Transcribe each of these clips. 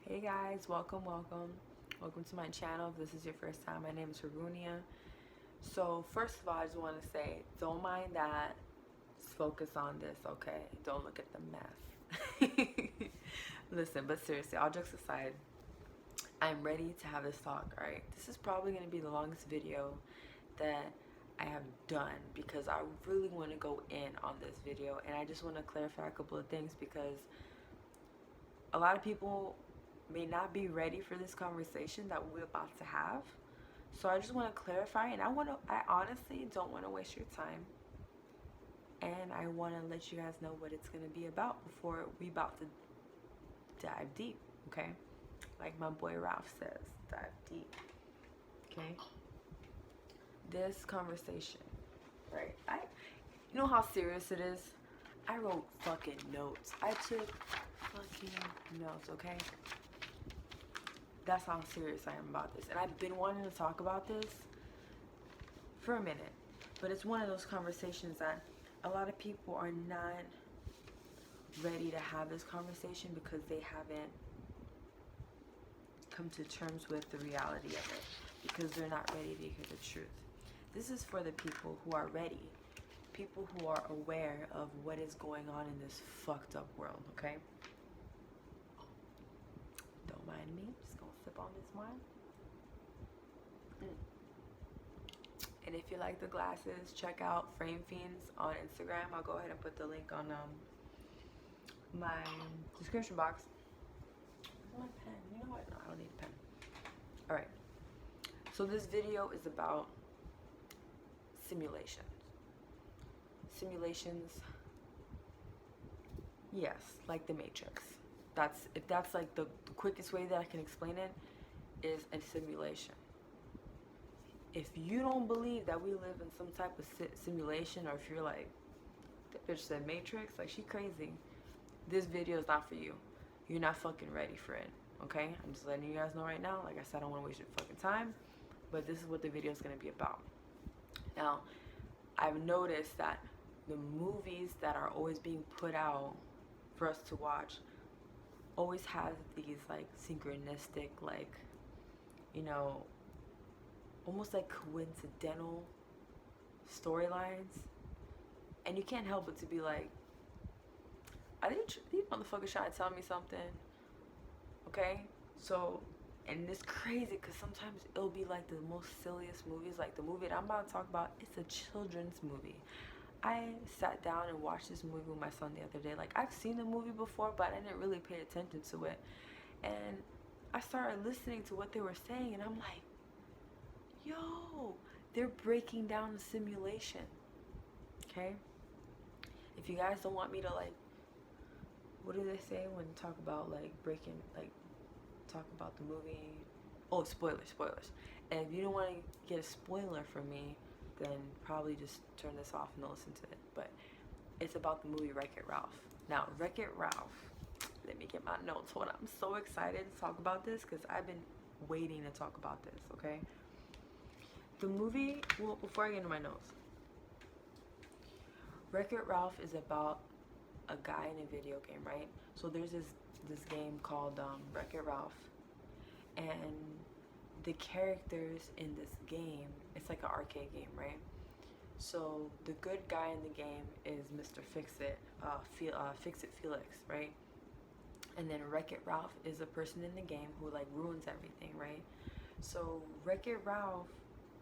Hey guys, welcome to my channel. If this is your first time, my name is Harunia. So first of all, I just want to say, don't mind that. Just focus on this, okay? Don't look at the mess. Listen, but seriously, all jokes aside, I'm ready to have this talk, alright? This is probably going to be the longest video that I have done because I really want to go in on this video, and I just want to clarify a couple of things because a lot of people may not be ready for this conversation that we're about to have. So I just want to clarify, and I honestly don't want to waste your time. And I want to let you guys know what it's going to be about before we about to dive deep, okay? Like my boy Ralph says, dive deep. Okay? This conversation, right? You know how serious it is? I wrote fucking notes. I took fucking notes, okay? That's how serious I am about this. And I've been wanting to talk about this for a minute. But it's one of those conversations that a lot of people are not ready to have this conversation because they haven't come to terms with the reality of it. Because they're not ready to hear the truth. This is for the people who are ready. People who are aware of what is going on in this fucked up world, okay? Don't mind me. Just gonna sip on this wine. And if you like the glasses, check out Frame Fiends on Instagram. I'll go ahead and put the link on my description box. Where's my pen? You know what? No, I don't need a pen. Alright. So this video is about simulations. Simulations, yes, like the Matrix. If that's like the quickest way that I can explain it, is a simulation. If you don't believe that we live in some type of simulation, or if you're like, that bitch said Matrix, like she crazy, this video is not for you. You're not fucking ready for it, okay? I'm just letting you guys know right now. Like I said, I don't want to waste your fucking time, but this is what the video is going to be about. Now, I've noticed that the movies that are always being put out for us to watch always have these like synchronistic, like, you know, almost like coincidental storylines, and you can't help but to be like, are these motherfuckers trying to tell me something? Okay, so, and it's crazy because sometimes it'll be like the most silliest movies. Like the movie that I'm about to talk about, it's a children's movie. I sat down and watched this movie with my son the other day. Like, I've seen the movie before, but I didn't really pay attention to it. And I started listening to what they were saying, and I'm like, yo, they're breaking down the simulation. Okay? If you guys don't want me to, like, what do they say when talk about, like, talk about the movie? Oh, spoilers. And if you don't want to get a spoiler from me, then probably just turn this off and don't listen to it. But it's about the movie Wreck-It Ralph. Now, Wreck-It Ralph, let me get my notes. Hold on. I'm so excited to talk about this because I've been waiting to talk about this, okay? The movie, well, before I get into my notes, Wreck-It Ralph is about a guy in a video game, right? So there's this game called Wreck-It Ralph, and the characters in this game, it's like an arcade game, right? So the good guy in the game is Mr. Fix-It, Fix-It Felix, right? And then Wreck-It Ralph is a person in the game who like ruins everything, right? So Wreck-It Ralph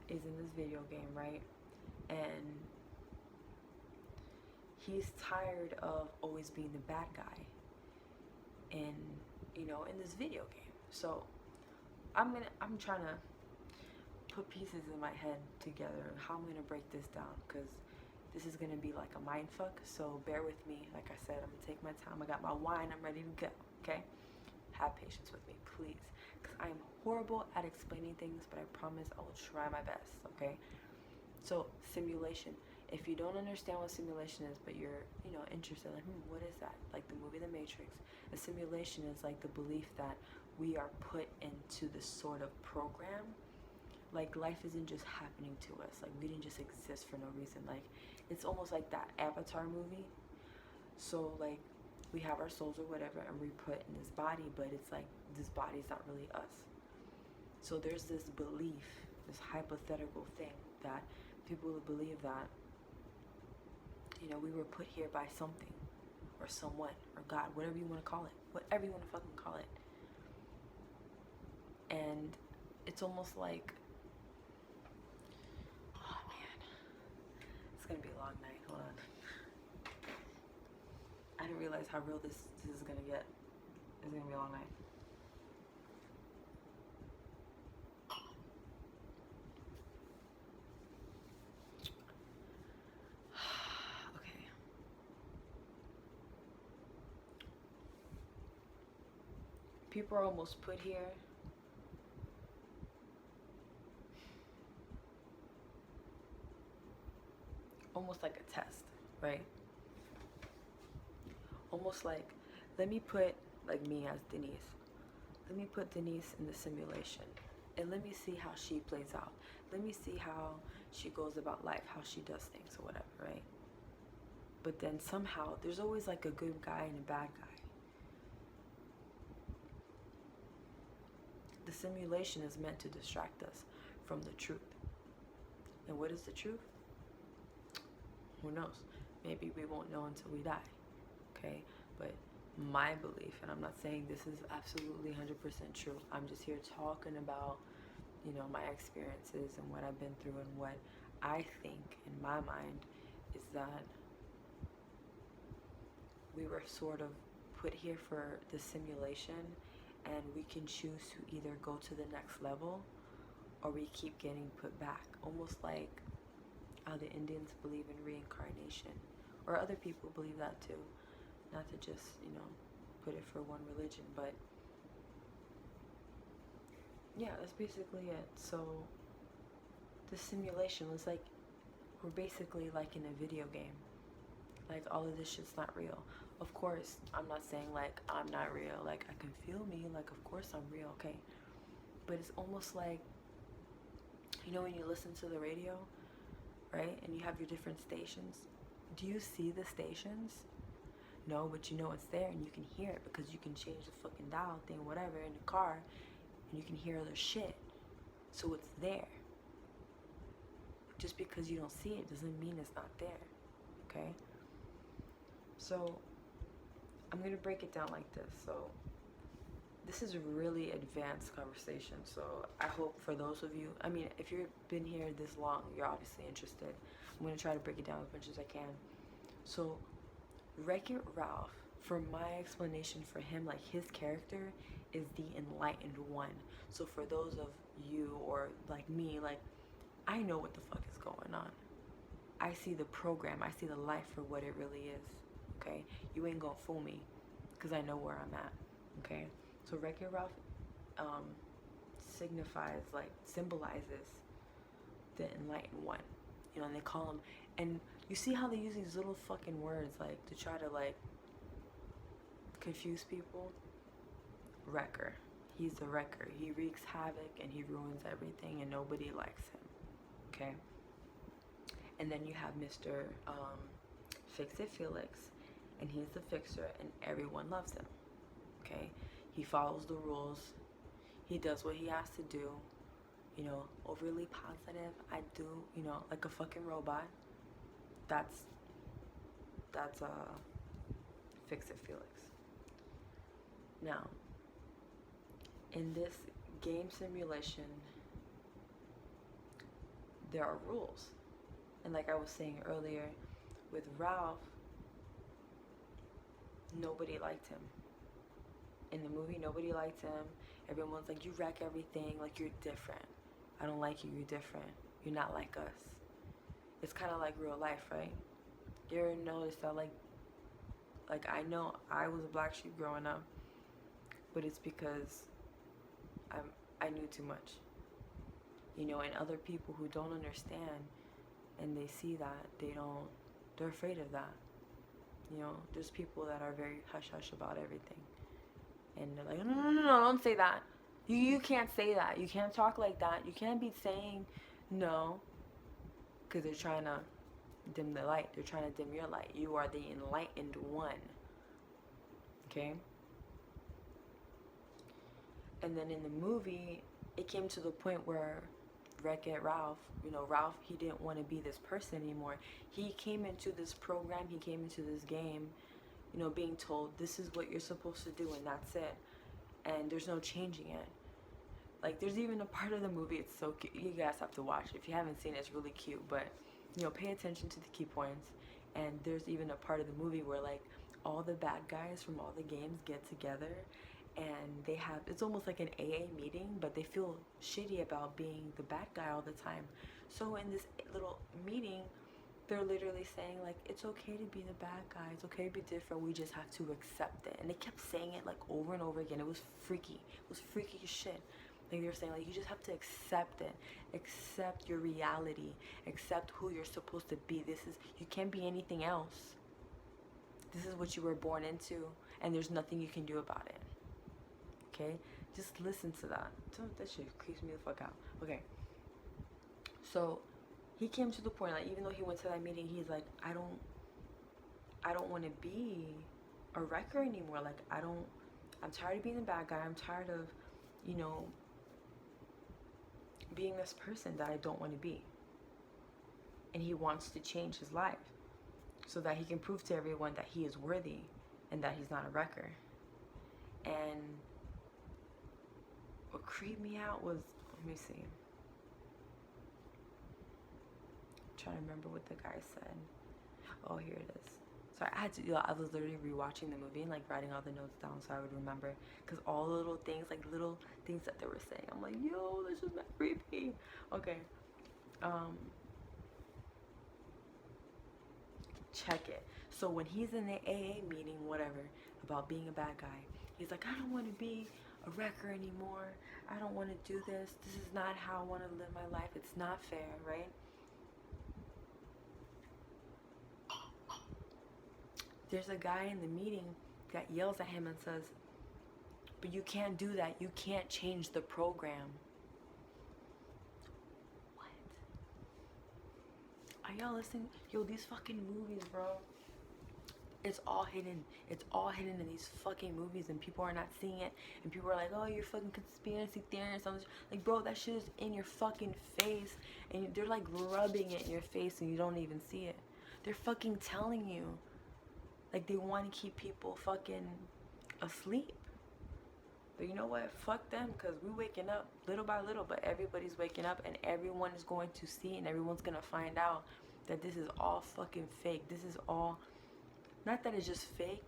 is in this video game, right? And he's tired of always being the bad guy in, you know, in this video game. So I'm trying to put pieces in my head together how I'm gonna break this down, because this is gonna be like a mind fuck. So bear with me. Like I said, I'm gonna take my time. I got my wine. I'm ready to go. Okay, have patience with me, please, because I'm horrible at explaining things, but I promise I will try my best. Okay. So simulation. If you don't understand what simulation is, but you're, you know, interested, like, what is that? Like the movie The Matrix. A simulation is like the belief that we are put into this sort of program. Like life isn't just happening to us. Like we didn't just exist for no reason. Like it's almost like that Avatar movie. So like we have our souls or whatever, and we put in this body, but it's like this body's not really us. So there's this belief, this hypothetical thing that people believe that, you know, we were put here by something or someone or God, whatever you want to call it, whatever you want to fucking call it. And it's almost like, oh man, it's gonna be a long night. Hold on. I didn't realize how real this is gonna get. It's gonna be a long night. Okay. People are almost put here almost like a test, right? Almost like, let me put, like me as Denise, let me put Denise in the simulation and let me see how she plays out. Let me see how she goes about life, how she does things or whatever, right? But then somehow there's always like a good guy and a bad guy. The simulation is meant to distract us from the truth. And what is the truth? Who knows? Maybe we won't know until we die. Okay? But my belief, and I'm not saying this is absolutely 100% true. I'm just here talking about, you know, my experiences and what I've been through, and what I think in my mind is that we were sort of put here for the simulation, and we can choose to either go to the next level or we keep getting put back. Almost like how the Indians believe in reincarnation, or other people believe that too. Not to just, you know, put it for one religion, but yeah, that's basically it. So the simulation was like, we're basically like in a video game. Like, all of this shit's not real. Of course, I'm not saying like I'm not real. Like, I can feel me. Like, of course I'm real, okay? But it's almost like, you know, when you listen to the radio, right? And you have your different stations. Do you see the stations? No, but you know it's there and you can hear it because you can change the fucking dial thing, whatever, in the car, and you can hear other shit. So it's there. Just because you don't see it doesn't mean it's not there, okay? So I'm going to break it down like this. So this is a really advanced conversation. So I hope for those of you, I mean, if you've been here this long, you're obviously interested. I'm going to try to break it down as much as I can. So Wreck-It Ralph, for my explanation for him, like, his character is the enlightened one. So for those of you, or like me, like, I know what the fuck is going on. I see the program. I see the life for what it really is. Okay? You ain't gonna fool me, because I know where I'm at. Okay? So Wreck-It Ralph signifies, like, symbolizes the enlightened one. You know, and they call him, and you see how they use these little fucking words, like, to try to, like, confuse people? Wrecker. He's the wrecker. He wreaks havoc and he ruins everything and nobody likes him. Okay? And then you have Mr. Fix-It Felix, and he's the fixer and everyone loves him. Okay? He follows the rules. He does what he has to do. You know, overly positive. I do, you know, like a fucking robot. That's Fix-It Felix. Now, in this game simulation, there are rules. And like I was saying earlier, with Ralph, nobody liked him. In the movie, nobody liked him. Everyone's like, you wreck everything, like, you're different. I don't like you, you're different. You're not like us. It's kind of like real life, right? You ever notice that, like I know I was a black sheep growing up, but it's because I knew too much. You know, and other people who don't understand and they see that, they're afraid of that. You know, there's people that are very hush-hush about everything. And they're like, no, don't say that. You can't say that. You can't talk like that. You can't be saying no. Because they're trying to dim the light. They're trying to dim your light. You are the enlightened one. Okay? And then in the movie, it came to the point where Wreck-It Ralph, Ralph, he didn't want to be this person anymore. He came into this program, he came into this game, being told this is what you're supposed to do and that's it. And there's no changing it. Like, there's even a part of the movie, it's so cute. You guys have to watch it. If you haven't seen it, it's really cute. But, pay attention to the key points. And there's even a part of the movie where, like, all the bad guys from all the games get together. And they have, it's almost like an AA meeting, but they feel shitty about being the bad guy all the time. So in this little meeting, they're literally saying, like, it's okay to be the bad guy. It's okay to be different. We just have to accept it. And they kept saying it, like, over and over again. It was freaky. It was freaky as shit. Like, they were saying, like, you just have to accept it. Accept your reality. Accept who you're supposed to be. You can't be anything else. This is what you were born into, and there's nothing you can do about it. Okay? Just listen to that. That shit creeps me the fuck out. Okay. So, he came to the point, like, even though he went to that meeting, he's like, I don't want to be a wrecker anymore. Like, I'm tired of being the bad guy. I'm tired of, being this person that I don't want to be. And he wants to change his life so that he can prove to everyone that he is worthy and that he's not a wrecker. And what creeped me out was, let me see. I'm trying to remember what the guy said. Oh, here it is. Sorry, I was literally rewatching the movie and like writing all the notes down so I would remember. Because all the little things that they were saying, I'm like, yo, this is not creepy. Okay. Check it. So when he's in the AA meeting, whatever, about being a bad guy, he's like, I don't want to be a wrecker anymore. I don't want to do this. This is not how I want to live my life. It's not fair, right? There's a guy in the meeting that yells at him and says, but you can't do that. You can't change the program. What? Are y'all listening? Yo, these fucking movies, bro. It's all hidden. It's all hidden in these fucking movies, and people are not seeing it. And people are like, oh, you're fucking conspiracy theorists. Like, bro, that shit is in your fucking face. And they're like rubbing it in your face and you don't even see it. They're fucking telling you. Like, they want to keep people fucking asleep. But you know what? Fuck them, because we're waking up little by little. But everybody's waking up, and everyone is going to see, and everyone's going to find out that this is all fucking fake. This is all, not that it's just fake,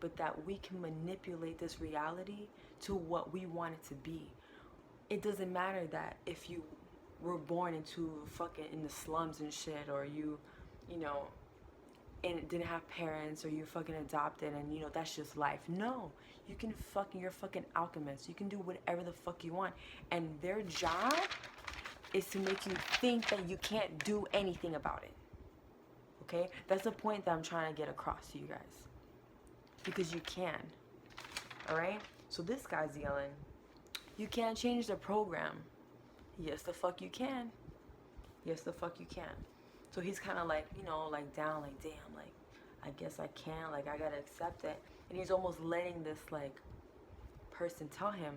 but that we can manipulate this reality to what we want it to be. It doesn't matter that if you were born into fucking in the slums and shit, or you know, and didn't have parents, or you're fucking adopted, and that's just life. No, you're fucking alchemist. You can do whatever the fuck you want, and their job is to make you think that you can't do anything about it. Okay, that's the point that I'm trying to get across to you guys, because you can. All right, so this guy's yelling, you can't change the program. Yes, the fuck you can. Yes, the fuck you can. So he's kind of like, like down, like, damn, like, I guess I can't, like, I gotta accept it. And he's almost letting this, like, person tell him,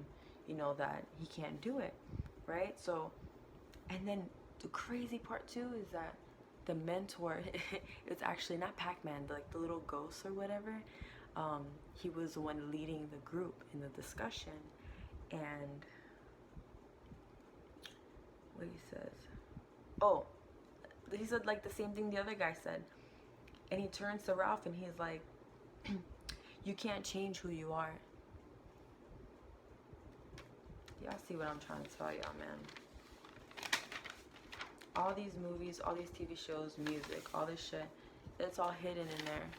that he can't do it, right? So, and then the crazy part, too, is that the mentor, it's actually not Pac-Man, like, the little ghost or whatever. He was the one leading the group in the discussion. And what he says, oh, he said like the same thing the other guy said. And he turns to Ralph and he's like, you can't change who you are. Y'all see what I'm trying to tell y'all, man. All these movies, all these TV shows, music, all this shit, it's all hidden in there.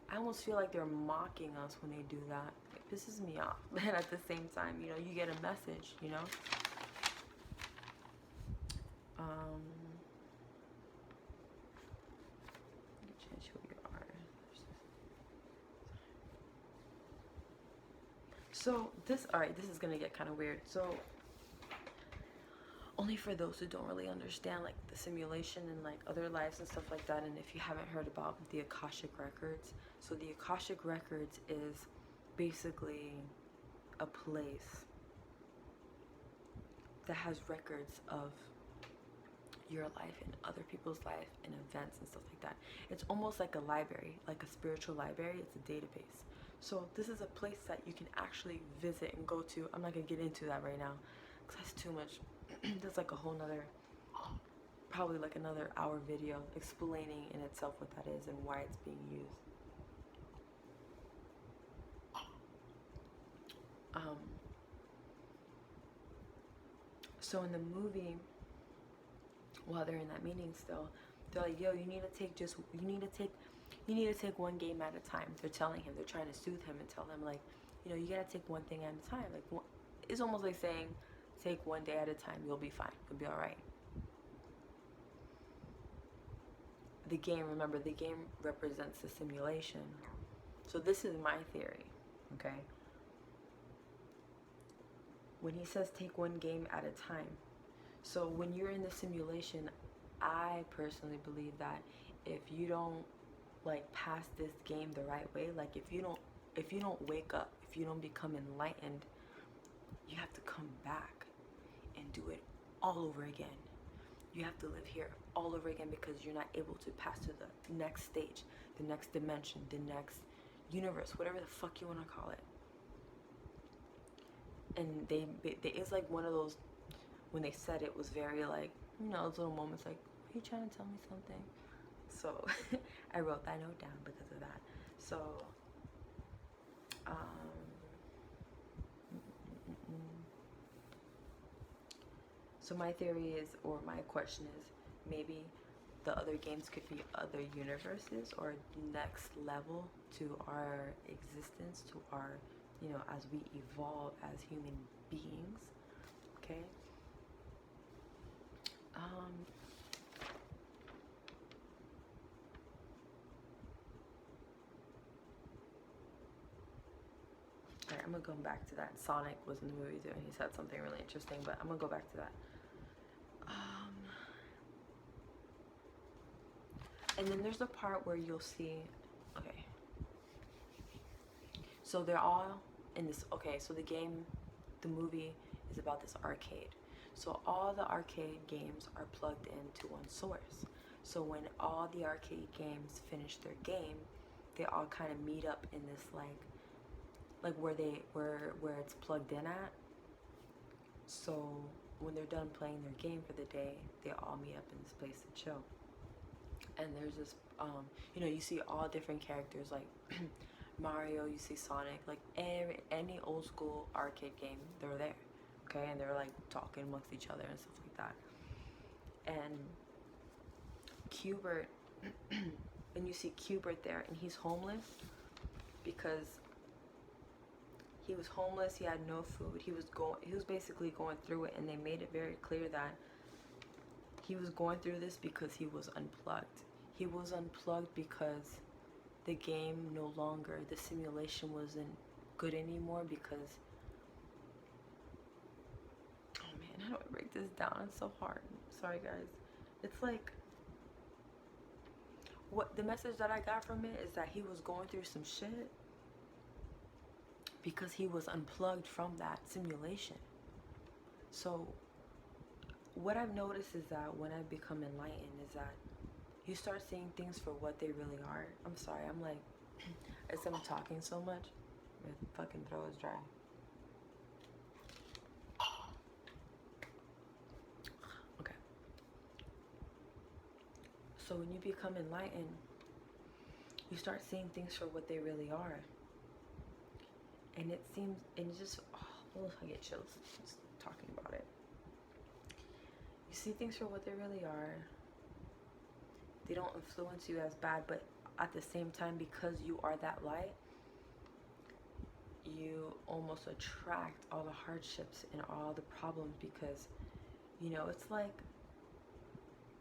I almost feel like they're mocking us when they do that. It pisses me off. But at the same time, you get a message, change who you are. So this is gonna get kind of weird. So only for those who don't really understand like the simulation and like other lives and stuff like that. And if you haven't heard about the Akashic Records, so the Akashic Records is basically a place that has records of your life and other people's life and events and stuff like that. It's almost like a library, like a spiritual library. It's a database. So this is a place that you can actually visit and go to. I'm not gonna get into that right now because that's too much. That's like a whole nother, probably like another hour video explaining in itself what that is and why it's being used. So in the movie, while they're in that meeting still, they're like, yo, you need to take one game at a time. They're telling him, they're trying to soothe him and tell him like, you know, you gotta take one thing at a time. Like, it's almost like saying, take one day at a time, you'll be fine, you'll be all right. The game, remember, the game represents the simulation. So this is my theory, okay? When he says take one game at a time, so when you're in the simulation, I personally believe that if you don't like pass this game the right way, like if you don't wake up, if you don't become enlightened, you have to come back and do it all over again. You have to live here all over again because you're not able to pass to the next stage, the next dimension, the next universe, whatever the fuck you want to call it. And it's like one of those, when they said it was very like, you know, those little moments like, are you trying to tell me something? So I wrote that note down because of that. So so my theory is, or my question is, maybe the other games could be other universes or next level to our existence, to our, you know, as we evolve as human beings. Okay. Alright, I'm gonna go back to that. Sonic was in the movie too, and he said something really interesting, but I'm gonna go back to that. And then there's a part where you'll see, okay, so they're all in this, okay, so the movie is about this arcade. So all the arcade games are plugged into one source. So when all the arcade games finish their game, they all kind of meet up in this like where it's plugged in at. So when they're done playing their game for the day, they all meet up in this place to chill. And there's this, you know, you see all different characters like Mario, you see Sonic, like any old school arcade game, they're there, okay? And they're like talking amongst each other and stuff like that. And Cubert, and you see Cubert there, and he's homeless because he was homeless, he had no food, he was basically going through it, and they made it very clear that he was going through this because he was unplugged. He was unplugged because the game no longer, the simulation wasn't good anymore because, oh man, how do I break this down? It's so hard. Sorry guys. It's like, what the message that I got from it is that he was going through some shit because he was unplugged from that simulation. So what I've noticed is that when I become enlightened is that you start seeing things for what they really are. I'm sorry, I'm like, as I'm talking so much, my fucking throat is dry. Okay. So when you become enlightened, you start seeing things for what they really are. And it seems, and it just, oh, I get chills just talking about it. You see things for what they really are. They don't influence you as bad, but at the same time, because you are that light, you almost attract all the hardships and all the problems because, you know, it's like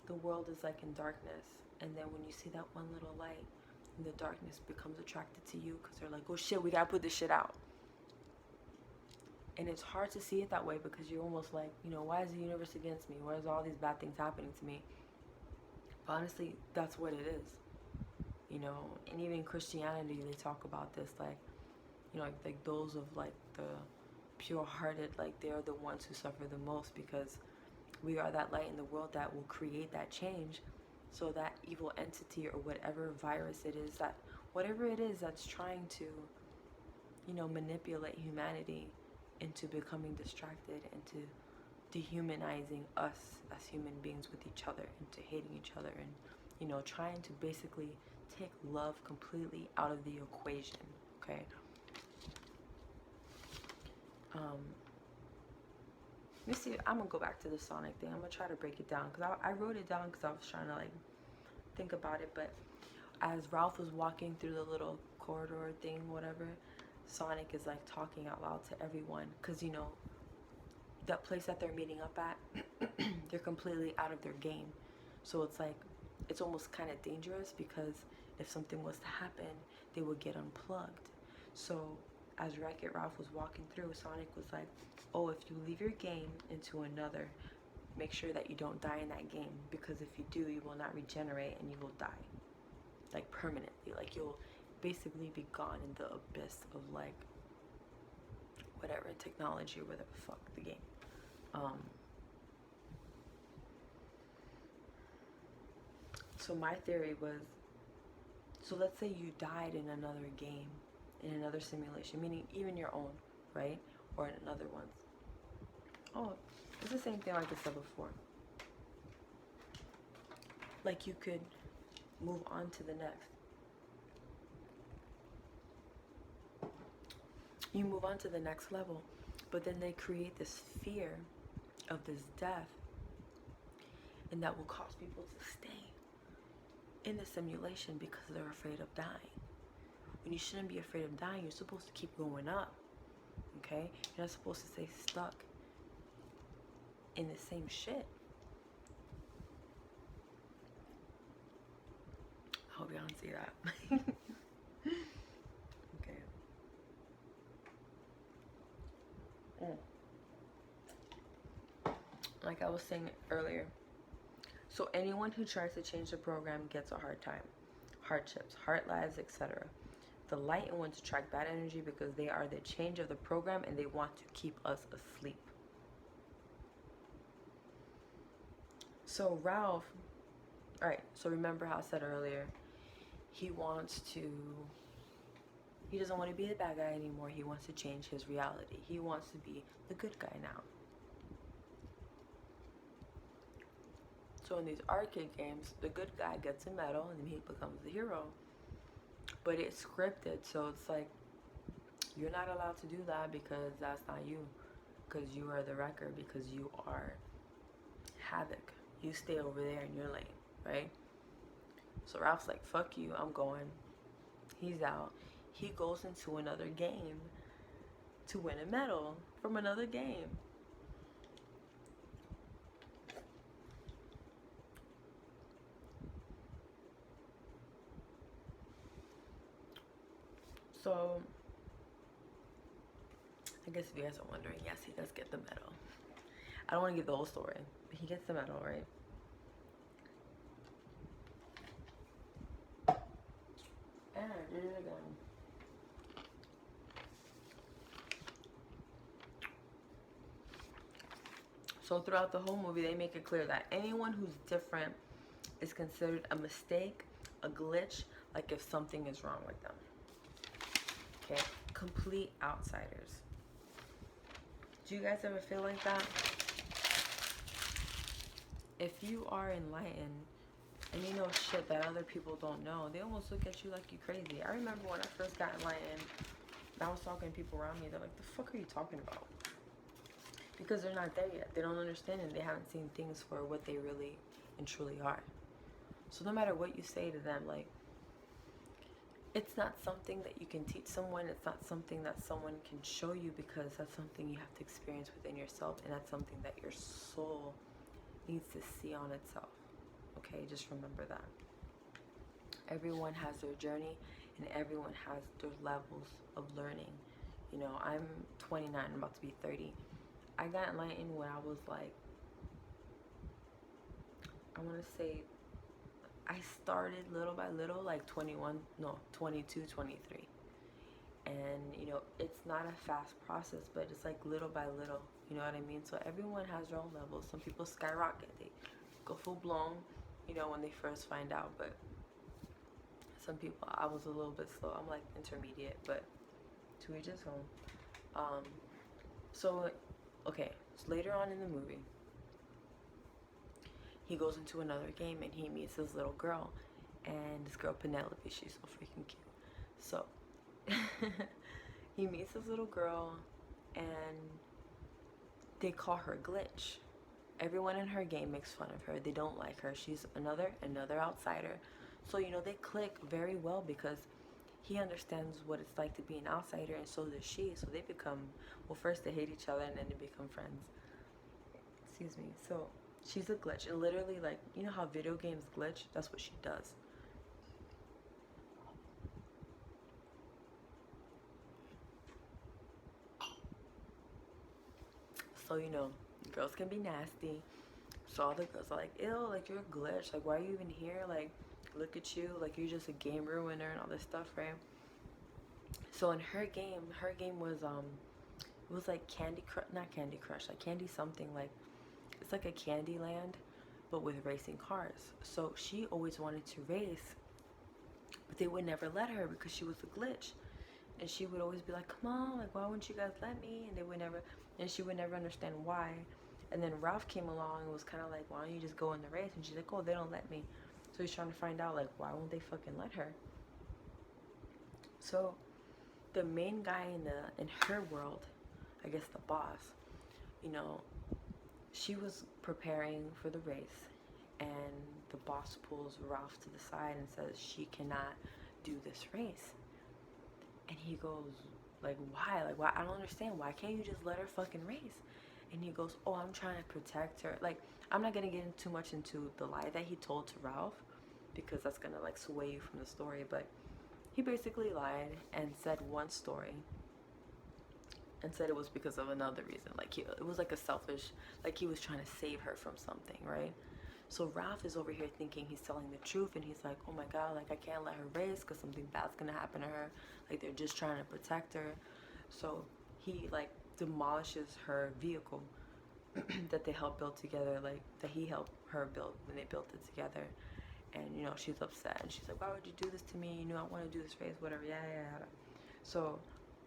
the world is like in darkness, and then when you see that one little light, the darkness becomes attracted to you because they're like, oh shit, we gotta put this shit out. And it's hard to see it that way because you're almost like, why is the universe against me? Why is all these bad things happening to me? But honestly, that's what it is. And even in Christianity, they talk about this, like, like those of like the pure-hearted, like they are the ones who suffer the most, because we are that light in the world that will create that change. So that evil entity or whatever virus it is, that whatever it is that's trying to, manipulate humanity into becoming distracted, into dehumanizing us as human beings with each other, into hating each other, and trying to basically take love completely out of the equation. Okay. Let me see. I'm gonna go back to the Sonic thing. I'm gonna try to break it down because I wrote it down because I was trying to like think about it. But as Ralph was walking through the little corridor thing, whatever, Sonic is like talking out loud to everyone, because that place that they're meeting up at, they're completely out of their game. So it's like, it's almost kind of dangerous, because if something was to happen, they would get unplugged. So as Wreck-It Ralph was walking through, Sonic was like, oh, if you leave your game into another, make sure that you don't die in that game, because if you do, you will not regenerate and you will die, like permanently. Like you'll basically be gone in the abyss of like whatever technology or whatever the fuck the game. So my theory was, so let's say you died in another game, in another simulation, meaning even your own, right? Or in another one's. Oh, it's the same thing like I said before. Like you could move on to the next. You move on to the next level, but then they create this fear of this death, and that will cause people to stay in the simulation because they're afraid of dying. When you shouldn't be afraid of dying, you're supposed to keep going up. Okay? You're not supposed to stay stuck in the same shit. I hope y'all don't see that. Okay. Like I was saying earlier, so anyone who tries to change the program gets a hard time, hardships, hard lives, etc. The light ones attract bad energy because they are the change of the program and they want to keep us asleep. So Ralph, alright, so remember how I said earlier, he doesn't want to be the bad guy anymore. He wants to change his reality. He wants to be the good guy now. So in these arcade games, the good guy gets a medal and then he becomes the hero. But it's scripted, so it's like, you're not allowed to do that because that's not you. Because you are the wrecker, because you are Havoc. You stay over there in your lane, right? So Ralph's like, fuck you, I'm going. He's out. He goes into another game to win a medal from another game. So, I guess if you guys are wondering, yes, he does get the medal. I don't want to give the whole story, but he gets the medal, right? And I did it again. So throughout the whole movie, they make it clear that anyone who's different is considered a mistake, a glitch, like if something is wrong with them. Okay, complete outsiders. Do you guys ever feel like that? If you are enlightened and you know shit that other people don't know, they almost look at you like you're crazy. I remember when I first got enlightened, and I was talking to people around me, they're like, the fuck are you talking about? Because they're not there yet. They don't understand and they haven't seen things for what they really and truly are. So no matter what you say to them, like, it's not something that you can teach someone. It's not something that someone can show you, because that's something you have to experience within yourself, and that's something that your soul needs to see on itself. Okay, just remember that. Everyone has their journey, and everyone has their levels of learning. You know, I'm 29, I'm about to be 30. I got enlightened when I was like, I want to say, I started little by little, like 21, no, 22, 23. And, you know, it's not a fast process, but it's like little by little. You know what I mean? So everyone has their own levels. Some people skyrocket, they go full blown, you know, when they first find out. But some people, I was a little bit slow. I'm like intermediate, but to each his own. Um, so, okay, so later on in the movie, he goes into another game and he meets this little girl. And this girl, Penelope, she's so freaking cute. So, he meets this little girl and they call her Glitch. Everyone in her game makes fun of her. They don't like her. She's another outsider. So, you know, they click very well because he understands what it's like to be an outsider, and so does she. So they become, well, first they hate each other and then they become friends. Excuse me. So she's a glitch. And literally, like, you know how video games glitch? That's what she does. So, you know, girls can be nasty. So all the girls are like, ew, like, you're a glitch. Like, why are you even here? Like, look at you. Like, you're just a game ruiner and all this stuff, right? So in her game was, it was like Candy Crush, not Candy Crush, like Candy something, like, it's like a candy land, but with racing cars. So she always wanted to race, but they would never let her because she was a glitch. And she would always be like, come on, like, why wouldn't you guys let me? And they would never, and she would never understand why. And then Ralph came along and was kind of like, why don't you just go in the race? And she's like, oh, they don't let me. So he's trying to find out, like, why won't they fucking let her? So the main guy in her world, I guess the boss, you know, she was preparing for the race, and the boss pulls Ralph to the side and says she cannot do this race. And he goes, like, why? Like, why? I don't understand. Why can't you just let her fucking race? And he goes, oh, I'm trying to protect her. Like, I'm not gonna get too much into the lie that he told to Ralph because that's gonna like sway you from the story. But he basically lied and said one story and said it was because of another reason. Like, it was like a selfish, like he was trying to save her from something, right? So Ralph is over here thinking he's telling the truth, and he's like, oh my god, like, I can't let her race because something bad's gonna happen to her. Like, they're just trying to protect her. So he like demolishes her vehicle that they helped build together, like that he helped her build when they built it together. And, you know, she's upset and she's like, why would you do this to me? You know, I want to do this race, whatever. Yeah. So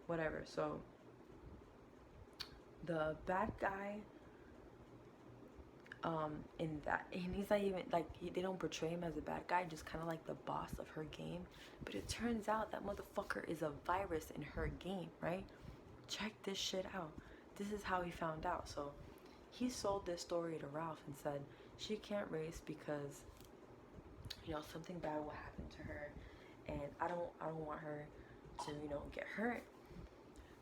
whatever. So the bad guy, in that, and he's not even like, they don't portray him as a bad guy, just kind of like the boss of her game. But it turns out that motherfucker is a virus in her game, right? Check this shit out. This is how he found out. So he sold this story to Ralph and said she can't race because, you know, something bad will happen to her, and I don't want her to, you know, get hurt.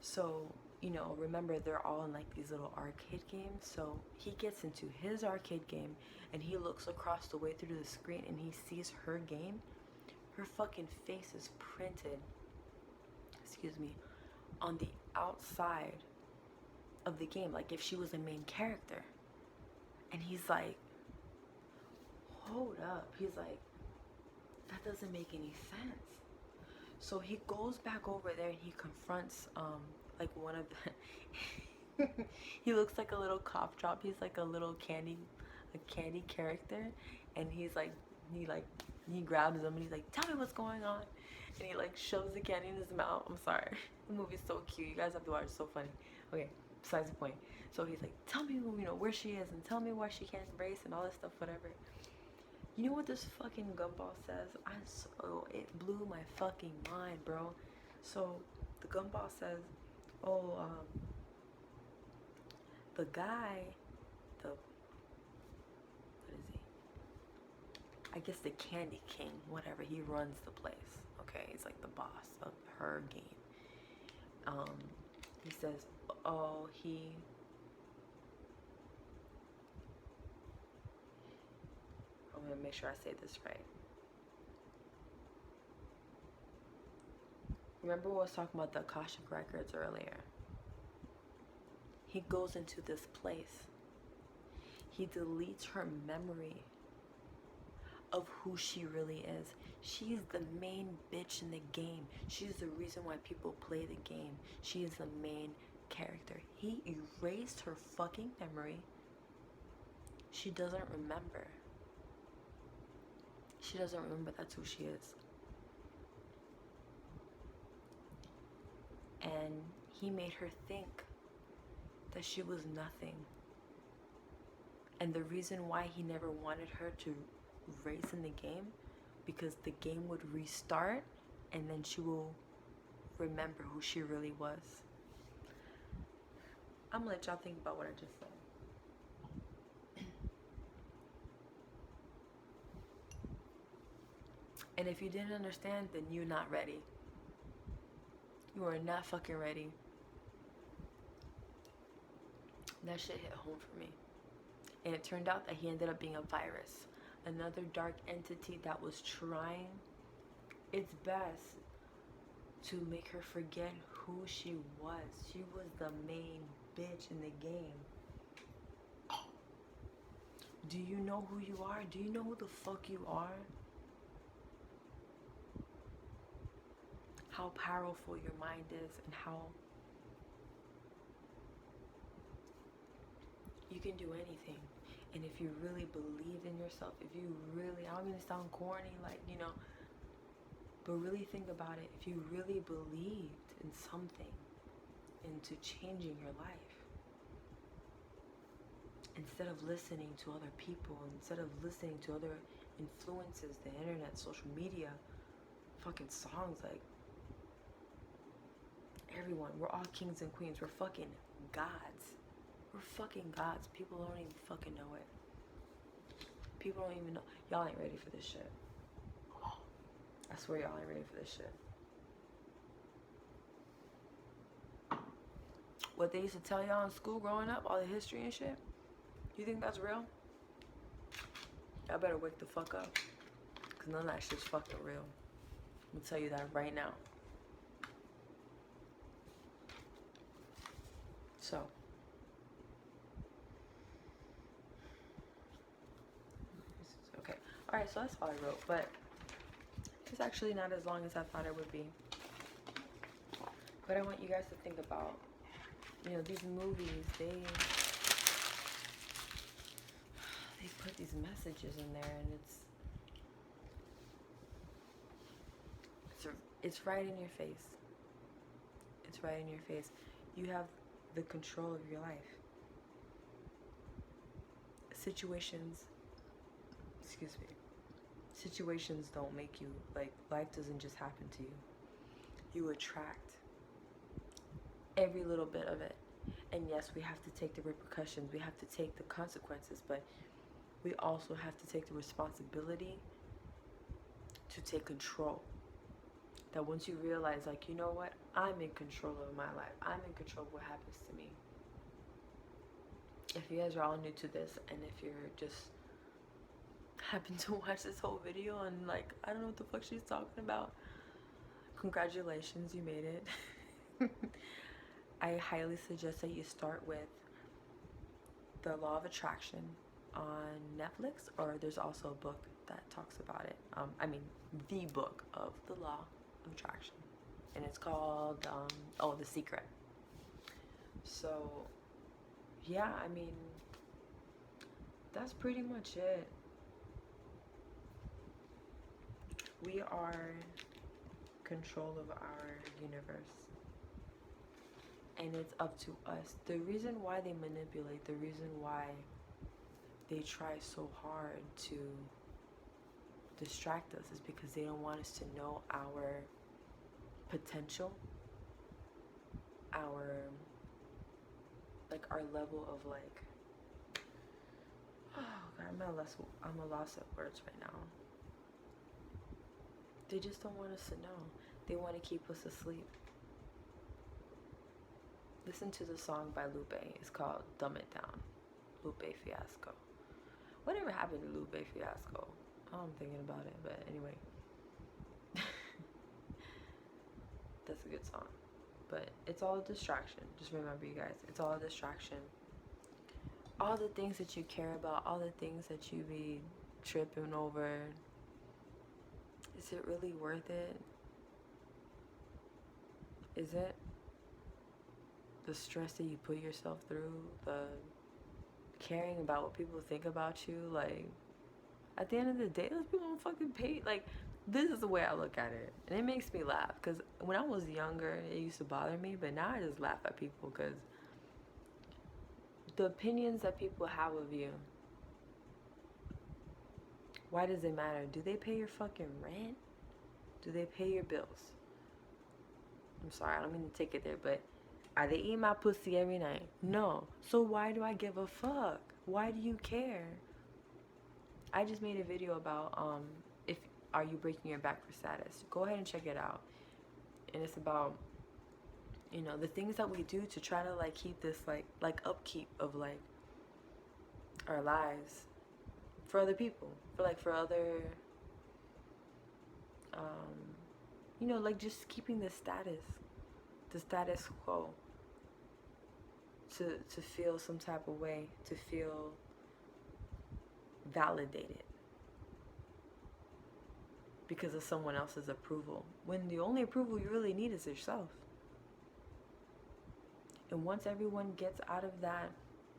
So, you know, remember, they're all in like these little arcade games. So he gets into his arcade game and he looks across the way through the screen and he sees her game. Her fucking face is printed, excuse me, on the outside of the game, like if she was a main character. And he's like, hold up. He's like, that doesn't make any sense. So he goes back over there and he confronts like one of the he looks like a little cough drop. He's like a little candy character, and he grabs him and he's like, tell me what's going on. And he like shoves the candy in his mouth. I'm sorry. The movie's so cute. You guys have to watch it. It's so funny. Okay, besides the point. So he's like, tell me, you know, where she is and tell me why she can't race and all this stuff, whatever. You know what this fucking gumball says? It blew my fucking mind, bro. So the gumball says, oh, the guy, what is he? I guess the Candy King, whatever. He runs the place. Okay, he's like the boss of her game. He says, oh, I'm gonna make sure I say this right. Remember I was talking about the Akashic records earlier? He goes into this place. He deletes her memory of who she really is. She's the main bitch in the game. She's the reason why people play the game. She is the main character. He erased her fucking memory. She doesn't remember. She doesn't remember that's who she is. And he made her think that she was nothing. And the reason why he never wanted her to race in the game, because the game would restart and then she will remember who she really was. I'm gonna let y'all think about what I just said. And if you didn't understand, then you're not ready. You are not fucking ready. That shit hit home for me. And it turned out that he ended up being a virus. Another dark entity that was trying its best to make her forget who she was. She was the main bitch in the game. Do you know who you are? Do you know who the fuck you are? How powerful your mind is and how you can do anything. And if you really believe in yourself, if you really, I don't mean to sound corny, like, you know, but really think about it. If you really believed in something, into changing your life, instead of listening to other people, instead of listening to other influences, the internet, social media, fucking songs, like, everyone, we're all kings and queens. We're fucking gods. We're fucking gods. People don't even fucking know it. People don't even know. Y'all ain't ready for this shit. I swear y'all ain't ready for this shit. What they used to tell y'all in school growing up, all the history and shit, you think that's real? Y'all better wake the fuck up. Because none of that shit's fucking real. I'm going to tell you that right now. So. Okay. Alright, so that's all I wrote. But it's actually not as long as I thought it would be. But I want you guys to think about, you know, these movies, they put these messages in there, and it's right in your face. It's right in your face. You have the control of your life. Situations don't make you, like, life doesn't just happen to you. You attract every little bit of it. And yes, we have to take the repercussions, we have to take the consequences, but we also have to take the responsibility to take control. That once you realize, like, you know what, I'm in control of my life, I'm in control of what happens to me. If you guys are all new to this, and if you're just happen to watch this whole video and, like, I don't know what the fuck she's talking about, congratulations, you made it. I highly suggest that you start with The Law of Attraction on Netflix, or there's also a book that talks about it. The book of The Law of Attraction, and it's called The Secret. So yeah, I mean, that's pretty much it. We are control of our universe, and it's up to us. The reason why they manipulate, the reason why they try so hard to distract us is because they don't want us to know our potential, our level of, like, oh god, I'm a loss at words right now. They just don't want us to know. They want to keep us asleep. Listen to the song by Lupe. It's called Dumb It Down. Lupe Fiasco. Whatever happened to Lupe Fiasco? I'm thinking about it, but anyway. That's a good song. But it's all a distraction. Just remember, you guys, it's all a distraction. All the things that you care about, all the things that you be tripping over, is it really worth it? Is it? The stress that you put yourself through, the caring about what people think about you, like, at the end of the day, those people don't fucking pay. Like, this is the way I look at it. And it makes me laugh. Because when I was younger, it used to bother me. But now I just laugh at people. Because the opinions that people have of you, why does it matter? Do they pay your fucking rent? Do they pay your bills? I'm sorry, I don't mean to take it there. But are they eating my pussy every night? No. So why do I give a fuck? Why do you care? I just made a video about if are you breaking your back for status. Go ahead and check it out. And it's about, you know, the things that we do to try to like keep this like upkeep of like our lives for other people, for other you know, like just keeping the status quo, to feel some type of way, to feel validated because of someone else's approval, when the only approval you really need is yourself. And once everyone gets out of that,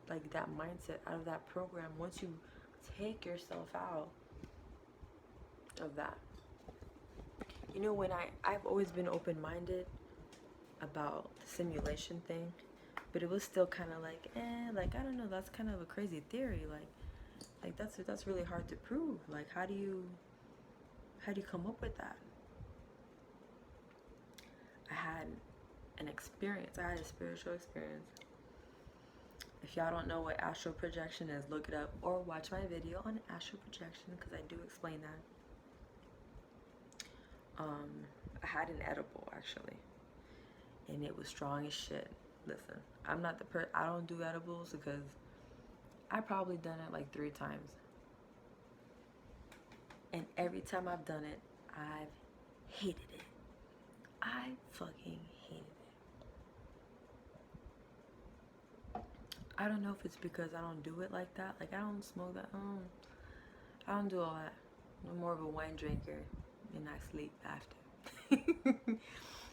like that mindset, out of that program, once you take yourself out of that, you know, when I've always been open-minded about the simulation thing, but it was still kind of like, like, I don't know, that's kind of a crazy theory, like that's really hard to prove. Like, how do you come up with that? I had an experience. I had a spiritual experience. If y'all don't know what astral projection is, look it up or watch my video on astral projection, because I do explain that. I had an edible actually, and it was strong as shit. Listen, I'm not I don't do edibles because I probably done it like 3 times. And every time I've done it, I've hated it. I fucking hated it. I don't know if it's because I don't do it like that. Like, I don't smoke that. I don't do all that. I'm more of a wine drinker, and I sleep after.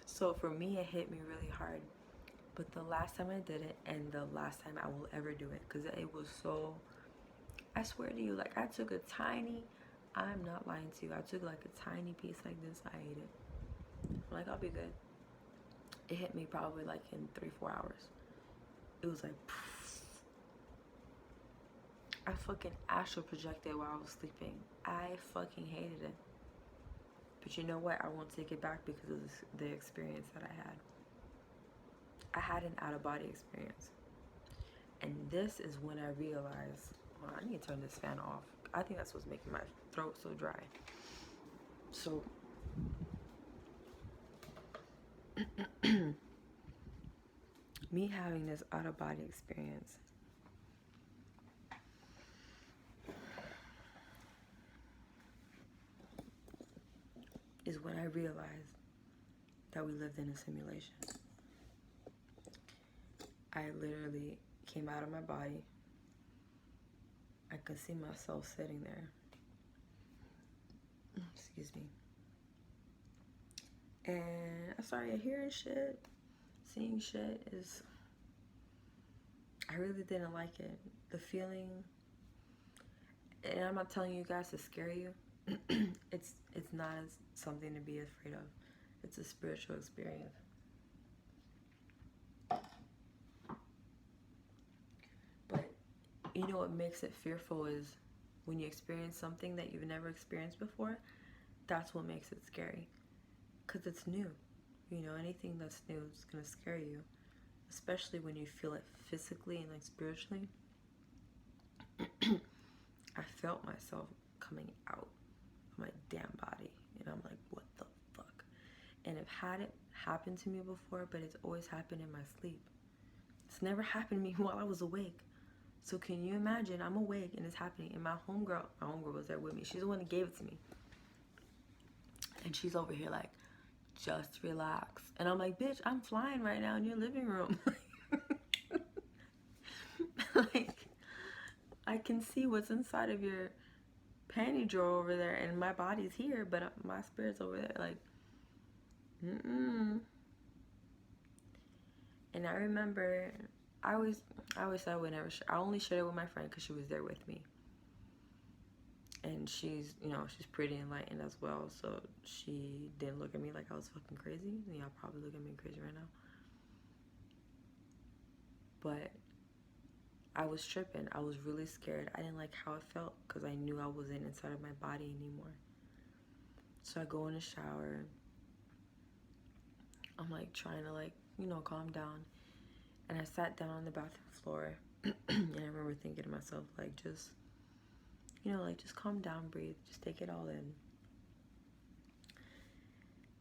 So for me, it hit me really hard. But the last time I did it, and the last time I will ever do it, because it was so, I swear to you, like, I took a tiny, I'm not lying to you, I took like a tiny piece like this, I ate it. I'm like, I'll be good. It hit me probably like in 3-4 hours. It was like, poof. I fucking astral projected while I was sleeping. I fucking hated it. But you know what? I won't take it back because of the experience that I had. I had an out-of-body experience. And this is when I realized, well, I need to turn this fan off. I think that's what's making my throat so dry. So, me having this out-of-body experience is when I realized that we lived in a simulation. I literally came out of my body. I could see myself sitting there. Excuse me. And I started hearing shit, seeing shit. I really didn't like it. The feeling, and I'm not telling you guys to scare you. It's not something to be afraid of. It's a spiritual experience. But you know what makes it fearful is when you experience something that you've never experienced before. That's what makes it scary, because it's new. You know, anything that's new is gonna scare you, especially when you feel it physically and like spiritually. I felt myself coming out of my damn body, and I'm like, what the fuck? And I've had it happen to me before, but it's always happened in my sleep. It's never happened to me while I was awake. So can you imagine? I'm awake and it's happening, and my homegirl was there with me. She's the one that gave it to me, and she's over here like, just relax. And I'm like, bitch, I'm flying right now in your living room. Like, I can see what's inside of your panty drawer over there, and my body's here, but my spirit's over there. Like, mm-mm. And I remember, I always said I would never. I only shared it with my friend because she was there with me. And she's, you know, she's pretty enlightened as well, so she didn't look at me like I was fucking crazy. Y'all probably look at me crazy right now. But I was tripping. I was really scared. I didn't like how it felt because I knew I wasn't inside of my body anymore. So I go in the shower. I'm like trying to, like, you know, calm down. And I sat down on the bathroom floor. And I remember thinking to myself, like, just, you know, like, just calm down, breathe. Just take it all in.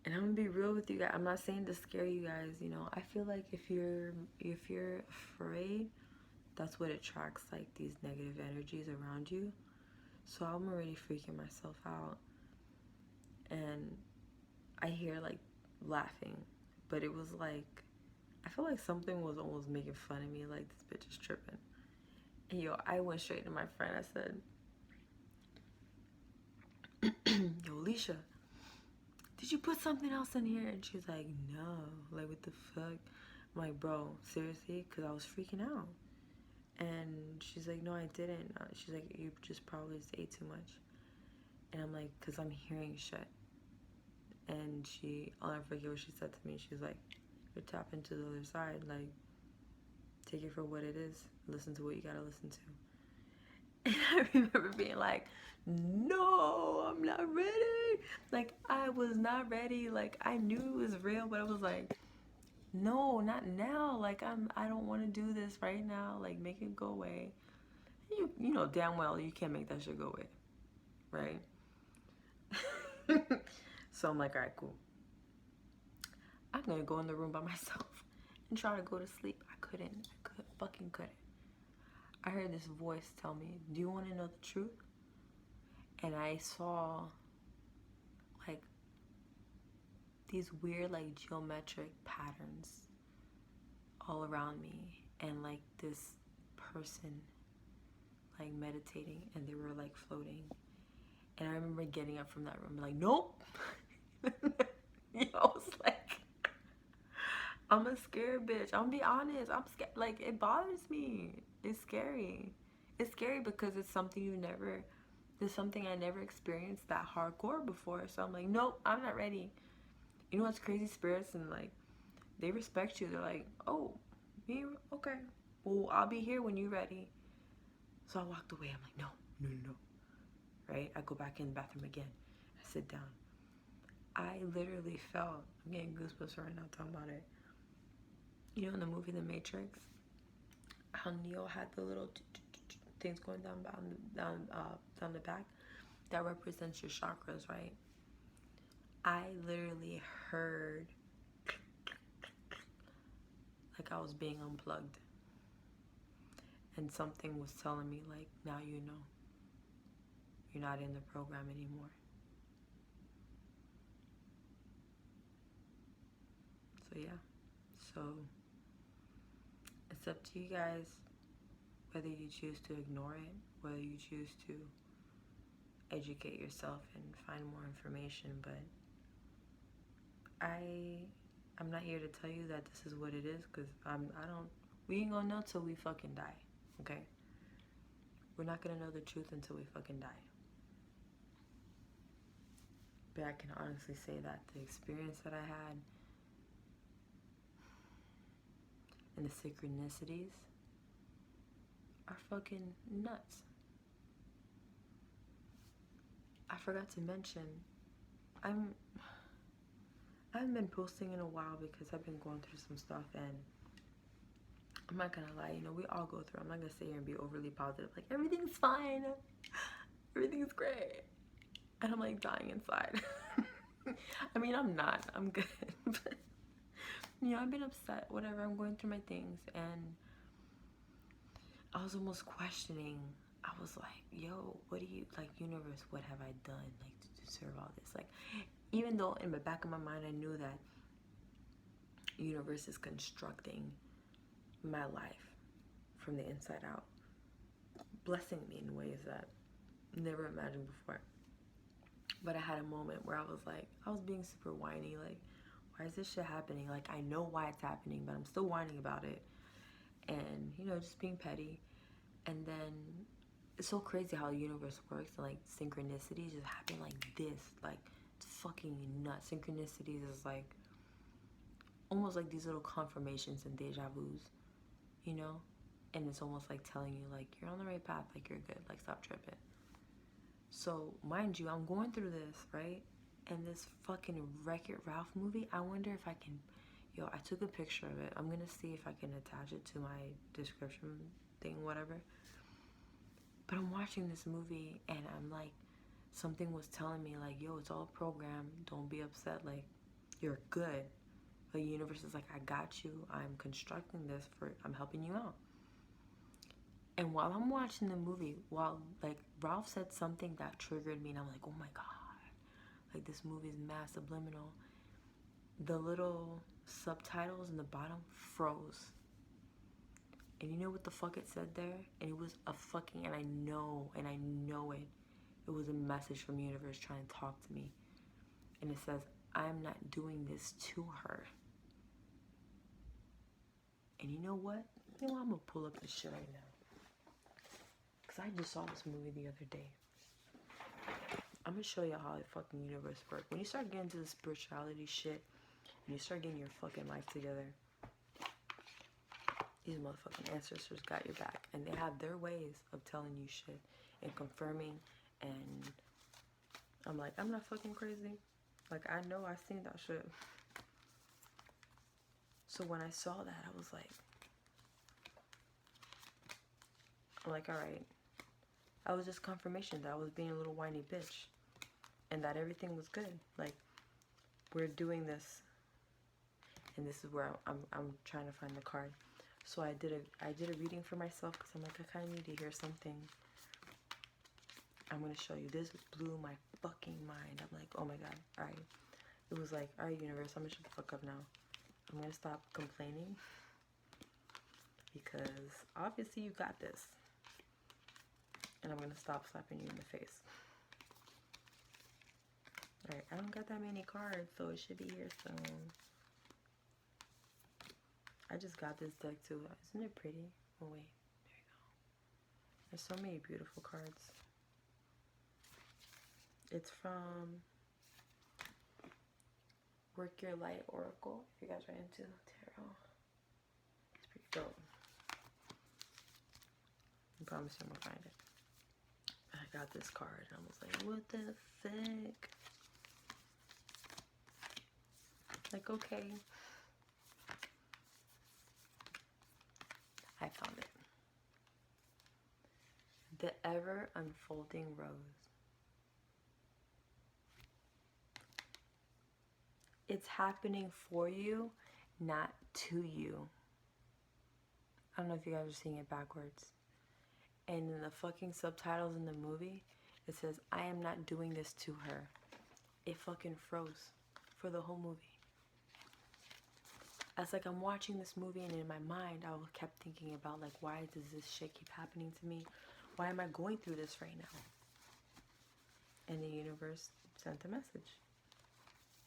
And I'm gonna be real with you guys. I'm not saying to scare you guys, you know. I feel like if you're afraid, that's what attracts, like, these negative energies around you. So I'm already freaking myself out. And I hear, like, laughing. But it was like, I feel like something was almost making fun of me, like, this bitch is tripping. And yo, I went straight to my friend. I said, yo, Alicia, did you put something else in here? And she's like, no. Like, what the fuck? I'm like, bro, seriously? Because I was freaking out. And she's like, no, I didn't. She's like, you just probably just ate too much. And I'm like, because I'm hearing shit. And I'll never forget what she said to me. She's like, you're tapping to the other side. Like, take it for what it is. Listen to what you gotta listen to. And I remember being like, no, I'm not ready. Like, I was not ready. Like, I knew it was real, but I was like, no, not now. Like, I don't want to do this right now. Like, make it go away. You know damn well you can't make that shit go away, right? So I'm like, all right, cool. I'm gonna go in the room by myself and try to go to sleep. I fucking couldn't. I heard this voice tell me, do you want to know the truth? And I saw, like, these weird, like, geometric patterns all around me, and, like, this person, like, meditating, and they were, like, floating. And I remember getting up from that room, like, nope. You know, I was like, I'm a scared bitch. I'm gonna be honest. I'm scared. Like, it bothers me. It's scary. It's scary because it's something there's something I never experienced that hardcore before. So I'm like, nope, I'm not ready. You know what's crazy? Spirits, and, like, they respect you. They're like, oh, me? Okay. Well, I'll be here when you're ready. So I walked away. I'm like, no. Right? I go back in the bathroom again. I sit down. I literally felt, I'm getting goosebumps right now talking about it. You know, in the movie The Matrix, how Neo had the little things going down the back that represents your chakras, right? I literally heard like I was being unplugged, and something was telling me, like, now you know. You're not in the program anymore. So yeah. So it's up to you guys whether you choose to ignore it, whether you choose to educate yourself and find more information. But I'm not here to tell you that this is what it is, because we ain't gonna know till we fucking die. Okay? We're not gonna know the truth until we fucking die. But I can honestly say that the experience that I had and the synchronicities are fucking nuts. I forgot to mention, I haven't been posting in a while because I've been going through some stuff, and I'm not gonna lie, you know, we all go through. I'm not gonna sit here and be overly positive, like, everything's fine, everything's great, and I'm like dying inside. I mean, I'm not, I'm good. But, you know, I've been upset, whatever, I'm going through my things, and I was almost questioning. I was like, yo, what do you, like, universe, what have I done, like, to deserve all this? Like, even though in the back of my mind I knew that the universe is constructing my life from the inside out, blessing me in ways that I never imagined before. But I had a moment where I was like, I was being super whiny, like, why is this shit happening? Like, I know why it's happening, but I'm still whining about it. And, you know, just being petty. And then it's so crazy how the universe works, and like synchronicities just happen like this. Like, it's fucking nuts. Synchronicities is like almost like these little confirmations and deja vus, you know? And it's almost like telling you, like, you're on the right path, like, you're good, like, stop tripping. So, mind you, I'm going through this, right? And this fucking Wreck-It Ralph movie, I wonder if I can, yo, I took a picture of it. I'm gonna see if I can attach it to my description thing, whatever. But I'm watching this movie and I'm like, something was telling me, like, yo, it's all programmed. Don't be upset. Like, you're good. The universe is like, I got you. I'm constructing this I'm helping you out. And while I'm watching the movie, while, like, Ralph said something that triggered me, and I'm like, oh my God. Like, this movie is mad subliminal. The little subtitles in the bottom froze. And you know what the fuck it said there? And it was a fucking, and I know it. It was a message from the universe trying to talk to me. And it says, I'm not doing this to her. And you know what? You know what? I'm gonna pull up this shit right now. Because I just saw this movie the other day. I'm gonna show you how the fucking universe works. When you start getting into the spirituality shit, and you start getting your fucking life together, these motherfucking ancestors got your back. And they have their ways of telling you shit and confirming. And I'm like, I'm not fucking crazy. Like, I know I seen that shit. So when I saw that, I was like, alright. I was just confirmation that I was being a little whiny bitch. And that everything was good. Like, we're doing this. And this is where I'm trying to find the card. So I did a reading for myself because I'm like, I kind of need to hear something. I'm going to show you. This blew my fucking mind. I'm like, oh my God. Alright. It was like, alright, universe, I'm going to shut the fuck up now. I'm going to stop complaining. Because obviously you got this. And I'm going to stop slapping you in the face. Alright, I don't got that many cards, so it should be here soon. I just got this deck too. Isn't it pretty? Oh wait, there you go. There's so many beautiful cards. It's from Work Your Light Oracle, if you guys are into tarot. It's pretty dope. I promise you I'm gonna find it. I got this card and I was like, what the fuck? Like, okay. I found it. The ever unfolding rose. It's happening for you, not to you. I don't know if you guys are seeing it backwards. And in the fucking subtitles in the movie, it says, I am not doing this to her. It fucking froze for the whole movie. As like I'm watching this movie and in my mind, I kept thinking about like, why does this shit keep happening to me? Why am I going through this right now? And the universe sent a message.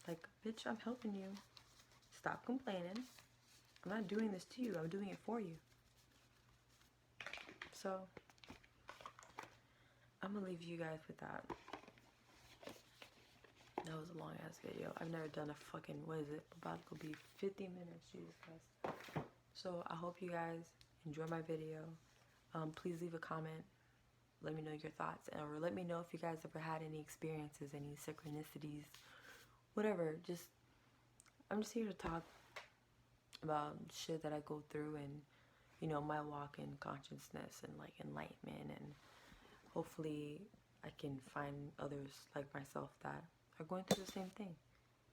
Like, bitch, I'm helping you. Stop complaining. I'm not doing this to you. I'm doing it for you. So, I'm gonna leave you guys with that. That was a long ass video. I've never done a fucking, what is it? About to be 50 minutes, Jesus Christ. So I hope you guys enjoy my video. Please leave a comment. Let me know your thoughts. Or let me know if you guys ever had any experiences, any synchronicities, whatever. I'm just here to talk about shit that I go through and, you know, my walk in consciousness and like enlightenment, and hopefully I can find others like myself that are going through the same thing.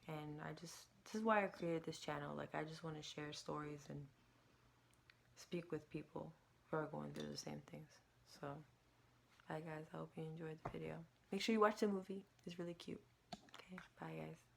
And this is why I created this channel. Like, I just want to share stories and speak with people who are going through the same things. So, bye guys, I hope you enjoyed the video. Make sure you watch the movie. It's really cute. Okay, bye guys.